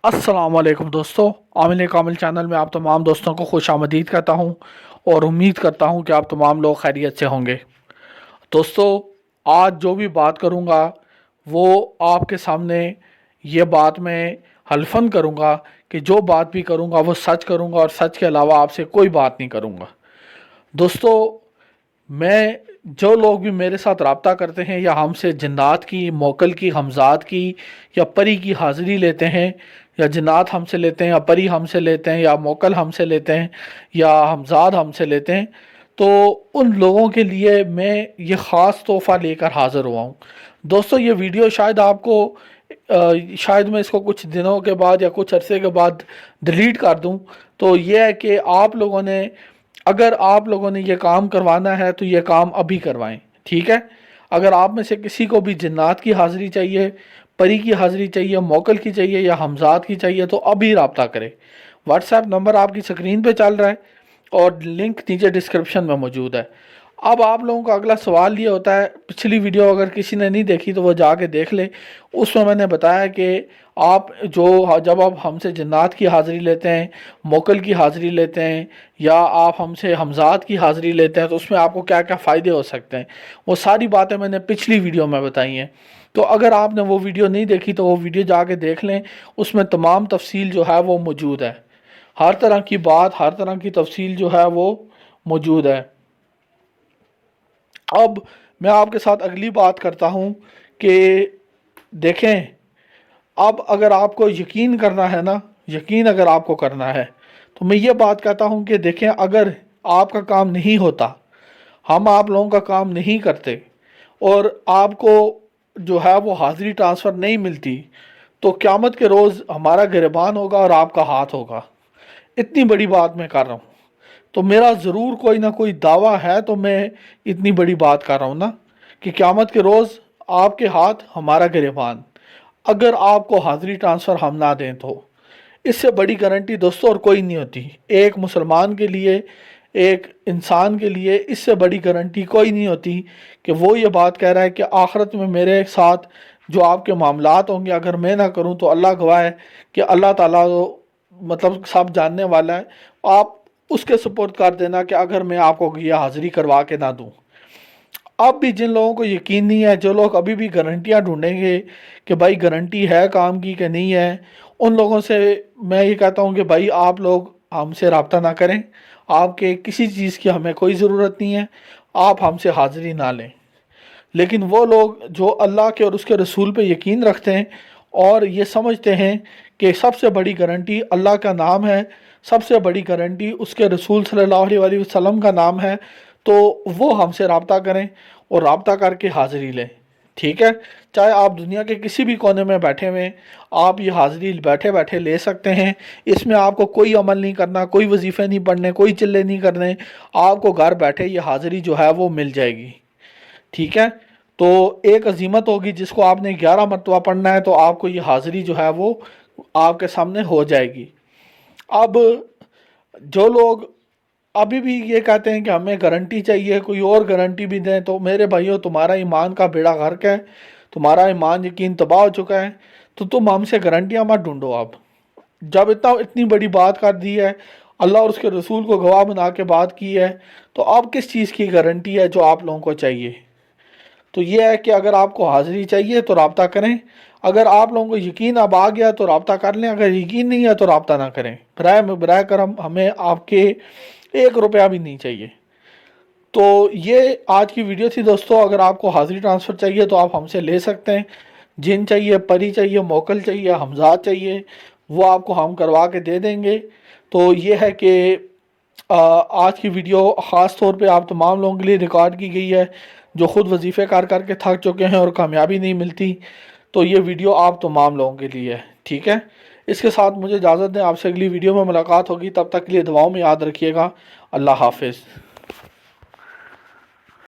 अस्सलाम वालेकुम दोस्तों, आमिल कामिल चैनल में आप तमाम दोस्तों को खुश आमदीद कहता हूँ और उम्मीद करता हूँ कि आप तमाम लोग खैरियत से होंगे। दोस्तों, आज जो भी बात करूँगा वो आपके सामने ये बात मैं हल्फन करूँगा कि जो बात भी करूँगा वो सच करूँगा और सच के अलावा आपसे कोई बात नहीं करूँगा। दोस्तों, मैं जो लोग भी मेरे साथ रब्ता करते हैं या हमसे जिन्नात की, मोकल की, हमजात की या परी की हाज़िरी लेते हैं, या जिन्नात हमसे लेते हैं या परी हमसे लेते हैं या मोकल हमसे लेते हैं या हमजाद हमसे लेते हैं, तो उन लोगों के लिए मैं ये ख़ास तोहफ़ा लेकर हाज़िर हुआ हूँ। दोस्तों, ये वीडियो शायद आपको शायद मैं इसको कुछ दिनों के बाद या कुछ अरसे के बाद डिलीट कर दूँ। तो ये है कि अगर आप लोगों ने ये काम करवाना है तो ये काम अभी करवाएं, ठीक है। अगर आप में से किसी को भी जिन्नात की हाज़िरी चाहिए, परी की हाज़िरी चाहिए, मोकल की चाहिए या हमजाद की चाहिए तो अभी रब्ता करें। व्हाट्सएप नंबर आपकी स्क्रीन पे चल रहा है और लिंक नीचे डिस्क्रिप्शन में मौजूद है। अब आप लोगों का अगला सवाल ये होता है, पिछली वीडियो अगर किसी ने नहीं देखी तो वो जाके देख ले। उसमें मैंने बताया कि जब आप हमसे जन्नात की हाज़िरी लेते हैं, मोकल की हाज़िरी लेते हैं या आप हमसे हमजाद की हाज़िरी लेते हैं तो उसमें आपको क्या क्या फ़ायदे हो सकते हैं, वो सारी बातें मैंने पिछली वीडियो में बताई हैं। तो अगर आपने वो वीडियो नहीं देखी तो वो वीडियो जाके देख लें, उसमें तमाम तफसील जो है वो मौजूद है। हर तरह की बात, हर तरह की तफसील जो है वो मौजूद है। अब मैं आपके साथ अगली बात करता हूँ कि देखें, अब अगर आपको यकीन करना है ना, यकीन अगर आपको करना है तो मैं ये बात कहता हूँ कि देखें, अगर आपका काम नहीं होता, हम आप लोगों का काम नहीं करते और आपको जो है वो हाज़िरी ट्रांसफ़र नहीं मिलती, तो क़यामत के रोज़ हमारा गिरबान होगा और आपका हाथ होगा। इतनी बड़ी बात मैं कर रहा हूँ, तो मेरा ज़रूर कोई ना कोई दावा है, तो मैं इतनी बड़ी बात कर रहा हूँ ना कि क़यामत के रोज़ आपके हाथ हमारा गिरबान, अगर आपको हाज़िरी ट्रांसफ़र हम ना दें तो। इससे बड़ी गारंटी दोस्तों और कोई नहीं होती। एक मुसलमान के लिए, एक इंसान के लिए इससे बड़ी गारंटी कोई नहीं होती कि वो ये बात कह रहा है कि आखिरत में मेरे साथ जो आपके मामलात होंगे अगर मैं ना करूं तो अल्लाह गवाह है कि अल्लाह ताला तो मतलब सब जानने वाला है, आप उसके सुपुर्द कर देना कि अगर मैं आपको ये हाज़िरी करवा के ना दूं। अब भी जिन लोगों को यकीन नहीं है, जो लोग अभी भी गारंटियाँ ढूंढेंगे कि भाई गारंटी है काम की कि नहीं है, उन लोगों से मैं ये कहता हूँ कि भाई आप लोग हमसे रब्ता ना करें। आपके किसी चीज़ की हमें कोई ज़रूरत नहीं है, आप हमसे हाज़िरी ना लें। लेकिन वो लोग जो अल्लाह के और उसके रसूल पे यकीन रखते हैं और ये समझते हैं कि सबसे बड़ी गारंटी अल्लाह का नाम है, सबसे बड़ी गारंटी उसके रसूल सल्लल्लाहु अलैहि वसल्लम का नाम है, तो वो हमसे रब्ता करें और रब्ता करके हाज़िरी लें, ठीक है। चाहे आप दुनिया के किसी भी कोने में बैठे हुए, आप ये हाज़िरी बैठे बैठे ले सकते हैं। इसमें आपको कोई अमल नहीं करना, कोई वजीफ़े नहीं पढ़ने, कोई चिल्ले नहीं करने, आपको घर बैठे ये हाज़िरी जो है वो मिल जाएगी, ठीक है। तो एक अजीमत होगी जिसको आपने 11 मरतबा पढ़ना है, तो आपको ये हाज़िरी जो है वो आपके सामने हो जाएगी। अब जो लोग अभी भी ये कहते हैं कि हमें गारंटी चाहिए, कोई और गारंटी भी दें, तो मेरे भाइयों, तुम्हारा ईमान का बेड़ा गर्क है, तुम्हारा ईमान यकीन तबाह हो चुका है, तो तुम हमसे गारंटियाँ मत ढूंढो। अब जब इतनी बड़ी बात कर दी है, अल्लाह और उसके रसूल को गवाह बना के बात की है, तो अब किस चीज़ की गारंटी है जो आप लोगों को चाहिए। तो ये है कि अगर आपको हाज़िरी चाहिए तो रब्ता करें। अगर आप लोगों को यकीन अब आ गया तो रब्ता कर लें, अगर यकीन नहीं है तो रब्ता ना करें। बराए करम हमें आपके 1 रुपया भी नहीं चाहिए। तो ये आज की वीडियो थी दोस्तों। अगर आपको हाज़िरी ट्रांसफ़र चाहिए तो आप हमसे ले सकते हैं। जिन चाहिए, परी चाहिए, मोकल चाहिए, हमजाद चाहिए, वो आपको हम करवा के दे देंगे। तो ये है कि आज की वीडियो ख़ास तौर पे आप तमाम लोगों के लिए रिकॉर्ड की गई है जो ख़ुद वजीफ़े कर के थक चुके हैं और कामयाबी नहीं मिलती। तो ये वीडियो आप तमाम लोगों के लिए है, ठीक है। इसके साथ मुझे इजाज़त दें, आपसे अगली वीडियो में मुलाकात होगी। तब तक के लिए दुआओं में याद रखिएगा। अल्लाह हाफ़िज़।